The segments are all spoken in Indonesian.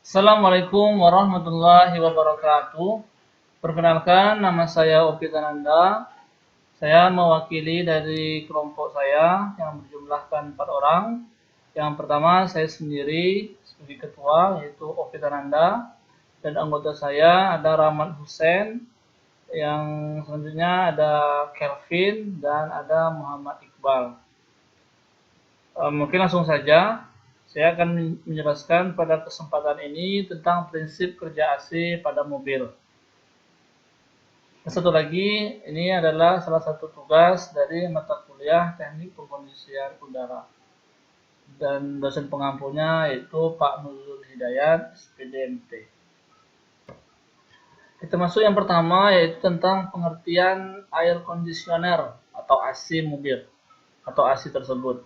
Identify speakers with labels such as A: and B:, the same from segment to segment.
A: Assalamualaikum warahmatullahi wabarakatuh. Perkenalkan, nama saya Opi Tananda. Saya mewakili dari kelompok saya yang berjumlahkan 4 orang. Yang pertama, saya sendiri sebagai ketua, yaitu Opi Tananda. Dan anggota saya ada Rahmat Hussein. Yang selanjutnya ada Kelvin dan ada Muhammad Iqbal. Mungkin langsung saja. Saya akan menjelaskan pada kesempatan ini tentang prinsip kerja AC pada mobil. Dan satu lagi, ini adalah salah satu tugas dari mata kuliah Teknik Pengkondisian Udara. Dan dosen pengampunya yaitu Pak Nurul Hidayat, SPDMT. Kita masuk yang pertama, yaitu tentang pengertian air conditioner atau AC mobil atau AC tersebut.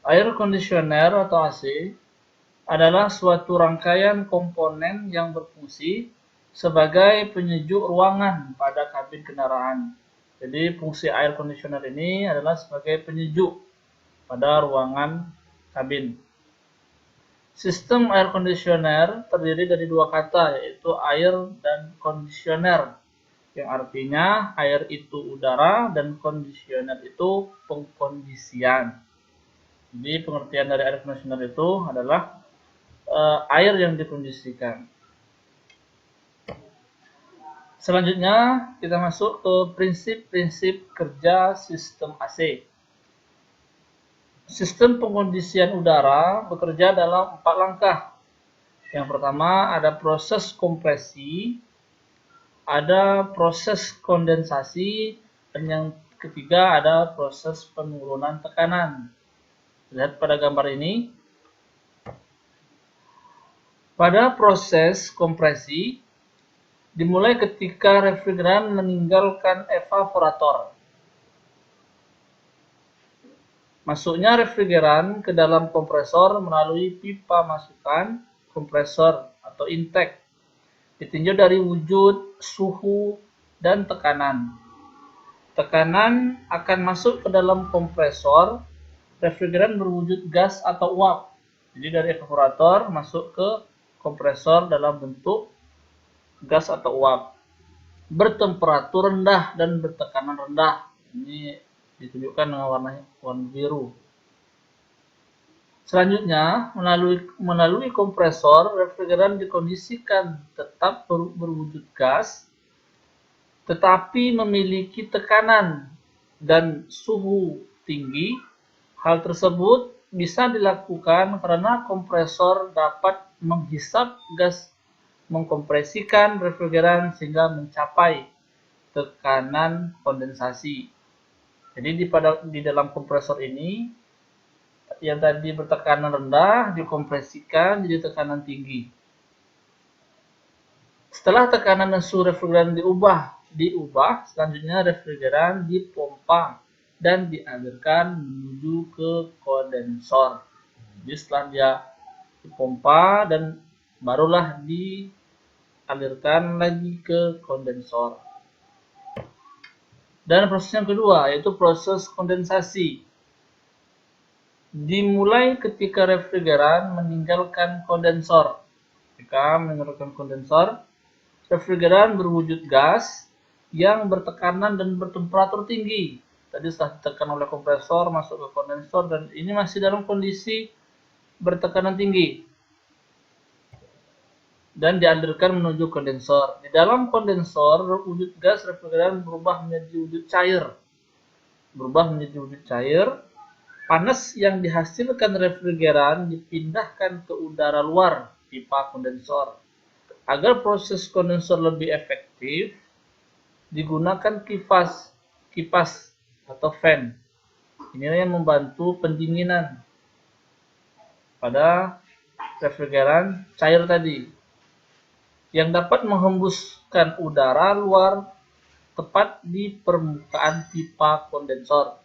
A: Air conditioner atau AC adalah suatu rangkaian komponen yang berfungsi sebagai penyejuk ruangan pada kabin kendaraan. Jadi fungsi air conditioner ini adalah sebagai penyejuk pada ruangan kabin. Sistem air conditioner terdiri dari dua kata, yaitu air dan conditioner, yang artinya air itu udara dan conditioner itu pengkondisian. Jadi pengertian dari air conditioner itu adalah air yang dikondisikan. Selanjutnya kita masuk ke prinsip-prinsip kerja sistem AC. Sistem pengkondisian udara bekerja dalam 4 langkah. Yang pertama ada proses kompresi, ada proses kondensasi, dan yang ketiga ada proses penurunan tekanan. Lihat pada gambar ini. Pada proses kompresi, dimulai ketika refrigeran meninggalkan evaporator. Masuknya refrigeran ke dalam kompresor melalui pipa masukan kompresor atau intake, ditinjau dari wujud, suhu, dan tekanan. Tekanan akan masuk ke dalam kompresor, refrigeran berwujud gas atau uap. Jadi dari evaporator masuk ke kompresor dalam bentuk gas atau uap, bertemperatur rendah dan bertekanan rendah. Ini ditunjukkan dengan warna biru. Selanjutnya, melalui kompresor, refrigeran dikondisikan tetap berwujud gas, tetapi memiliki tekanan dan suhu tinggi. Hal tersebut bisa dilakukan karena kompresor dapat menghisap gas mengkompresikan refrigeran sehingga mencapai tekanan kondensasi. Jadi di dalam kompresor ini yang tadi bertekanan rendah dikompresikan jadi tekanan tinggi. Setelah tekanan dan suhu refrigeran diubah, selanjutnya refrigeran dipompa dan dialirkan menuju ke kondensor. Jadi setelah dia dipompa dan barulah dialirkan lagi ke kondensor. Dan proses yang kedua yaitu proses kondensasi. Dimulai ketika refrigeran meninggalkan kondensor. Ketika meninggalkan kondensor, refrigeran berwujud gas yang bertekanan dan bertemperatur tinggi. Tadi setelah ditekan oleh kompresor masuk ke kondensor dan ini masih dalam kondisi bertekanan tinggi. Dan dialirkan menuju kondensor. Di dalam kondensor, wujud gas refrigeran berubah menjadi wujud cair. Panas yang dihasilkan refrigeran dipindahkan ke udara luar pipa kondensor. Agar proses kondensor lebih efektif, digunakan kipas atau fan. Inilah yang membantu pendinginan pada refrigeran cair tadi, yang dapat menghembuskan udara luar tepat di permukaan pipa kondensor.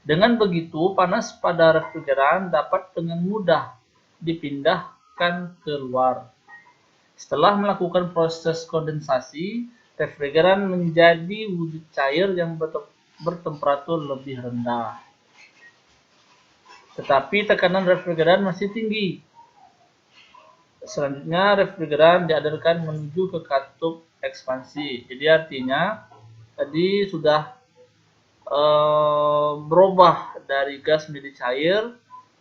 A: Dengan begitu, panas pada refrigeran dapat dengan mudah dipindahkan keluar. Setelah melakukan proses kondensasi, refrigeran menjadi wujud cair yang bertemperatur lebih rendah. Tetapi tekanan refrigeran masih tinggi. Selanjutnya refrigeran dialirkan menuju ke katup ekspansi. Jadi artinya tadi sudah berubah dari gas menjadi cair,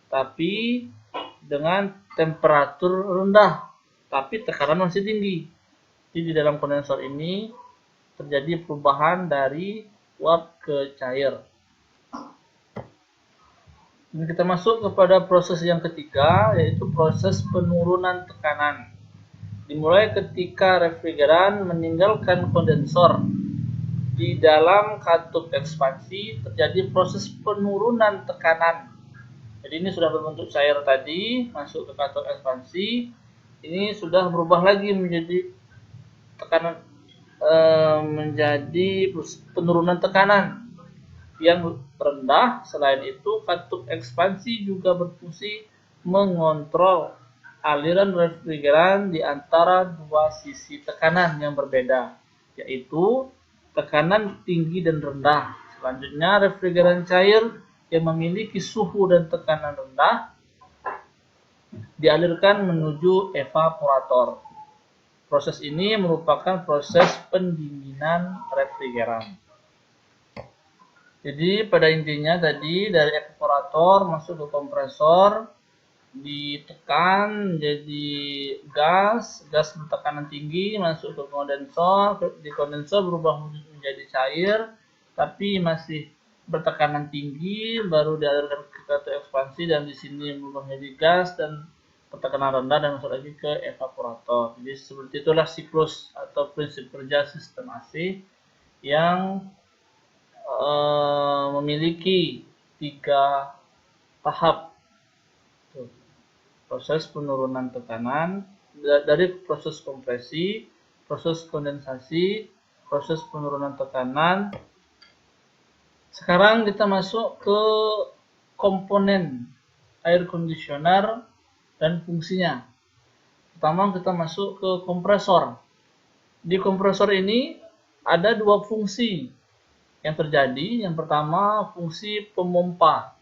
A: tapi dengan temperatur rendah, tapi tekanan masih tinggi. Jadi di dalam kondensor ini terjadi perubahan dari uap ke cair. Dan kita masuk kepada proses yang ketiga, yaitu proses penurunan tekanan. Dimulai ketika refrigeran meninggalkan kondensor. Di dalam katup ekspansi terjadi proses penurunan tekanan. Jadi ini sudah berbentuk cair tadi, masuk ke katup ekspansi. Ini sudah berubah lagi menjadi tekanan, menjadi penurunan tekanan yang rendah. Selain itu, katup ekspansi juga berfungsi mengontrol aliran refrigeran di antara dua sisi tekanan yang berbeda, yaitu tekanan tinggi dan rendah. Selanjutnya, refrigeran cair yang memiliki suhu dan tekanan rendah dialirkan menuju evaporator. Proses ini merupakan proses pendinginan refrigeran. Jadi pada intinya tadi dari evaporator masuk ke kompresor, ditekan jadi gas bertekanan tinggi masuk ke kondensor, di kondensor berubah menjadi cair, tapi masih bertekanan tinggi, baru dialirkan ke katup ekspansi dan di sini berubah menjadi gas dan bertekanan rendah dan masuk lagi ke evaporator. Jadi seperti itulah siklus atau prinsip kerja sistem AC yang memiliki 3 tahap. Proses penurunan tekanan dari proses kompresi, proses kondensasi, proses penurunan tekanan. Sekarang kita masuk ke komponen air conditioner dan fungsinya. Pertama kita masuk ke kompresor. Di kompresor ini ada 2 fungsi yang terjadi. Yang pertama fungsi pemompa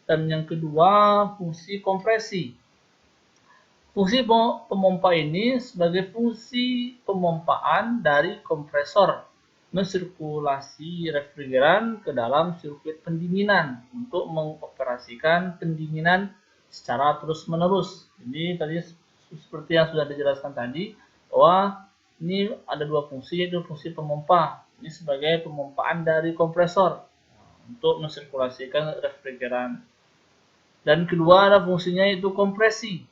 A: dan yang kedua fungsi kompresi. Fungsi pemompa ini sebagai fungsi pemompaan dari kompresor mensirkulasi refrigeran ke dalam sirkuit pendinginan untuk mengoperasikan pendinginan secara terus-menerus. Jadi tadi seperti yang sudah dijelaskan tadi bahwa ini ada 2 fungsi, yaitu fungsi pemompa. Ini sebagai pemompaan dari kompresor untuk mensirkulasikan refrigeran. Dan kedua ada fungsinya yaitu kompresi.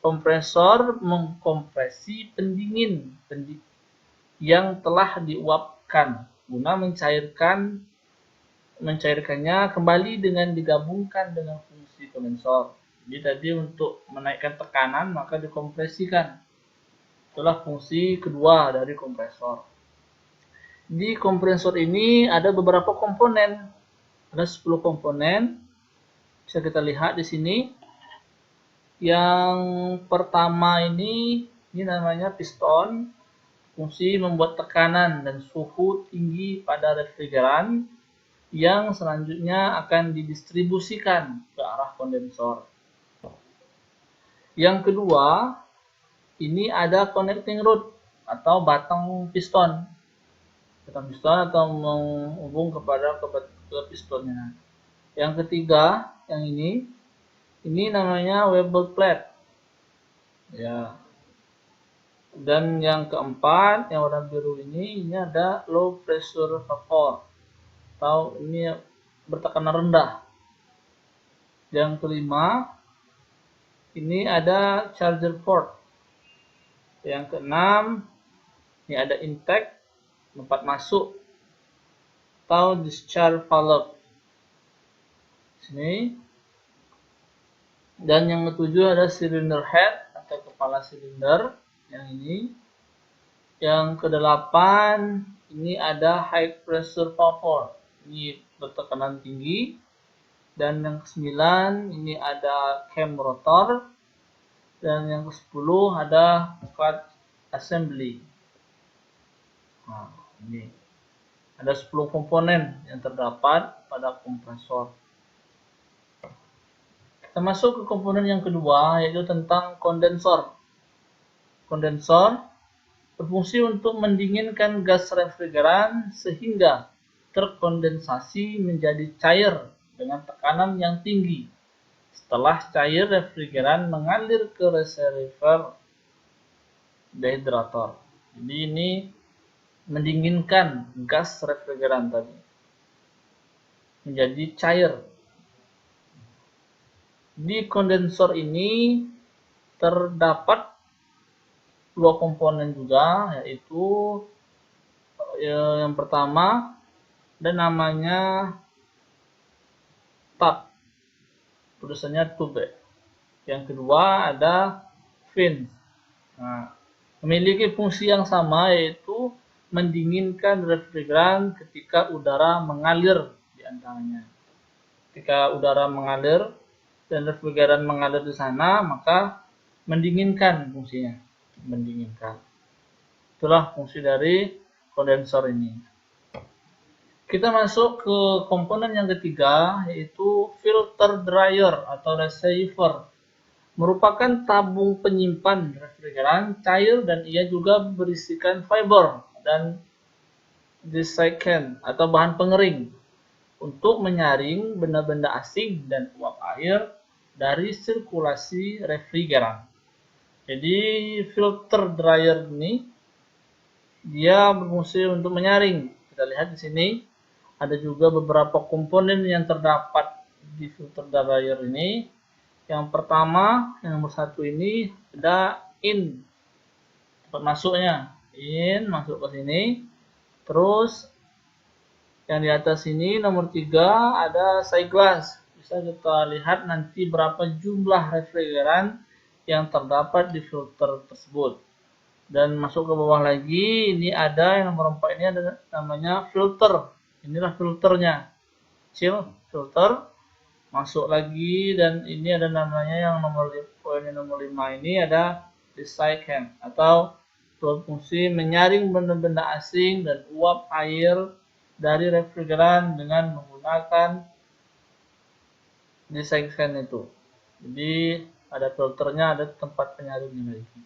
A: Kompresor mengkompresi pendingin yang telah diuapkan guna mencairkannya kembali dengan digabungkan dengan fungsi kondensor. Jadi tadi untuk menaikkan tekanan maka dikompresikan. Itulah fungsi kedua dari kompresor. Di kompresor ini ada beberapa komponen. Ada 10 komponen. Bisa kita lihat di sini. Yang pertama ini namanya piston. Fungsi membuat tekanan dan suhu tinggi pada refrigeran yang selanjutnya akan didistribusikan ke arah kondensor. Yang kedua, ini ada connecting rod atau batang piston. Batang piston atau menghubung ke pistonnya. Yang ketiga, yang ini namanya Weber plate. Ya. Dan yang keempat, yang warna biru ini ada low pressure vapor atau ini bertekanan rendah. Yang kelima, ini ada charger port. Yang keenam, ini ada intake, tempat masuk atau discharge valve. Sini. Dan yang ketujuh ada cylinder head atau kepala silinder. Yang ini. Yang kedelapan, ini ada high pressure vapor. Ini bertekanan tinggi. Dan yang ke-9 ini ada cam rotor. Dan yang ke-10 ada clutch assembly. Nah, ini ada 10 komponen yang terdapat pada kompresor. Kita masuk ke komponen yang kedua, yaitu tentang kondensor. kondensor berfungsi untuk mendinginkan gas refrigeran sehingga terkondensasi menjadi cair dengan tekanan yang tinggi. Setelah cair refrigeran mengalir ke reservoir dehydrator. Jadi ini mendinginkan gas refrigeran tadi menjadi cair. Di kondensor ini terdapat dua komponen juga, yaitu yang pertama ada namanya tub, tulisannya tube. Yang kedua ada fin. Nah, memiliki fungsi yang sama, yaitu mendinginkan refrigeran ketika udara mengalir di antaranya. Ketika udara mengalir dan refrigeran mengalir di sana, maka mendinginkan fungsinya. Mendinginkan. Itulah fungsi dari kondensor ini. Kita masuk ke komponen yang ketiga, yaitu filter dryer atau receiver. Merupakan tabung penyimpan refrigeran cair dan ia juga berisikan fiber dan desiccant atau bahan pengering untuk menyaring benda-benda asing dan uap air dari sirkulasi refrigeran. Jadi filter dryer ini dia berfungsi untuk menyaring. Kita lihat di sini ada juga beberapa komponen yang terdapat di filter dryer ini. Yang pertama, yang nomor satu ini ada in, tempat masuknya, in masuk ke sini. Terus yang di atas ini nomor 3 ada sightglass. Bisa kita lihat nanti berapa jumlah refrigeran yang terdapat di filter tersebut. Dan masuk ke bawah lagi, ini ada yang nomor 4 ini ada namanya filter. Inilah filternya, kecil filter. Masuk lagi, dan ini ada namanya yang nomor 5 ini ada desiccant atau berfungsi menyaring benda-benda asing dan uap air dari refrigeran dengan menggunakan desiccant itu. Jadi ada filternya, ada tempat penyaringnya lagi.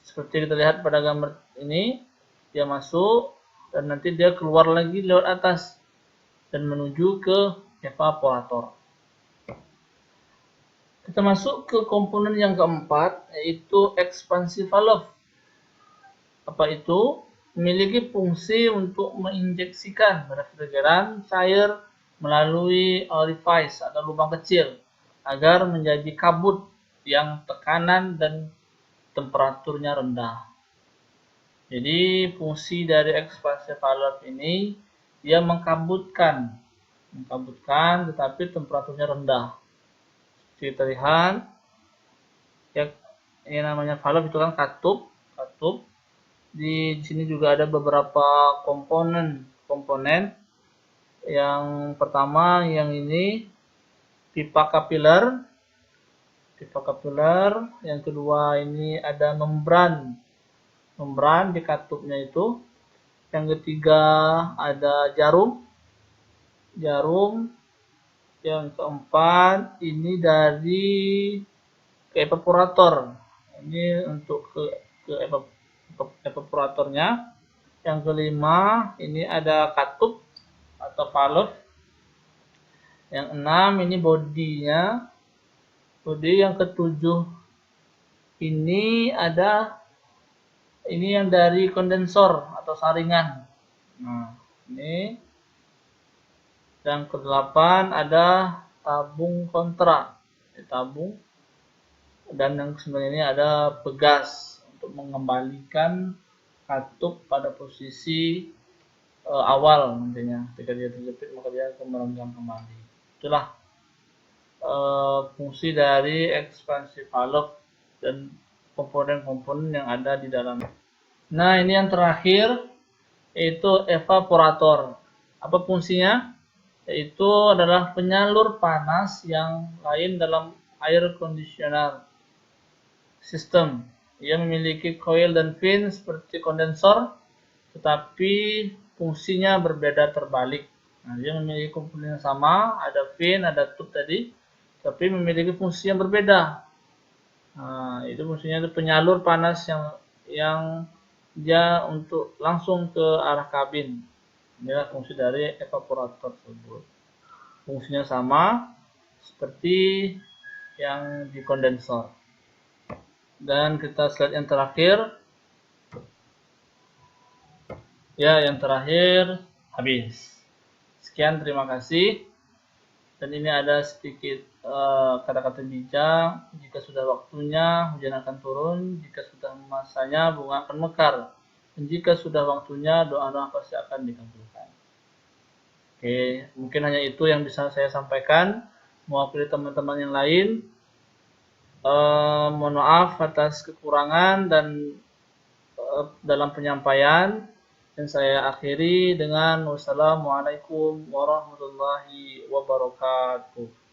A: Seperti kita lihat pada gambar ini, dia masuk dan nanti dia keluar lagi lewat atas dan menuju ke evaporator. Kita masuk ke komponen yang keempat, yaitu expansive valve. Apa itu? Memiliki fungsi untuk menginjeksikan refrigeran cair melalui orifice atau lubang kecil agar menjadi kabut yang tekanan dan temperaturnya rendah. Jadi fungsi dari expansive valve ini dia mengkabutkan tetapi temperaturnya rendah. Kita lihat ya, ini namanya valve itu kan katup. Di sini juga ada beberapa komponen. Yang pertama yang ini pipa kapiler. Yang kedua ini ada membran di katupnya itu. Yang ketiga ada jarum. Yang keempat ini dari ke evaporator. Ini untuk ke evaporatornya. Yang kelima ini ada katup atau valve. Yang enam ini bodinya. Yang ketujuh ini ada yang dari kondensor atau saringan. Nah, ini. Yang ke-8 ada tabung kontra. Tabung. Dan yang ke-9 ini ada pegas untuk mengembalikan katup pada posisi awal nantinya. Ketika dia terjepit maka dia akan merenggang kembali. Itulah fungsi dari expansive valve dan komponen-komponen yang ada di dalamnya. Nah, ini yang terakhir yaitu evaporator. Apa fungsinya? Yaitu adalah penyalur panas yang lain dalam air conditioner system. Ia memiliki coil dan fin seperti kondensor, tetapi fungsinya berbeda terbalik. Nah, dia memiliki komponen yang sama, ada fin, ada tube tadi, tapi memiliki fungsi yang berbeda. Nah, itu fungsinya itu penyalur panas yang dia untuk langsung ke arah kabin. Inilah fungsi dari evaporator tersebut. Fungsinya sama seperti yang di kondensor. Dan kita slide yang terakhir. Ya, yang terakhir habis. Sekian, terima kasih. Dan ini ada sedikit kata-kata bijak. Jika sudah waktunya, hujan akan turun. Jika sudah masanya, bunga akan mekar. Dan jika sudah waktunya, doa-doa pasti akan dikabulkan. Oke, mungkin hanya itu yang bisa saya sampaikan. Mewakili teman-teman yang lain, mohon maaf atas kekurangan dan dalam penyampaian. Dan saya akhiri dengan wassalamualaikum warahmatullahi wabarakatuh.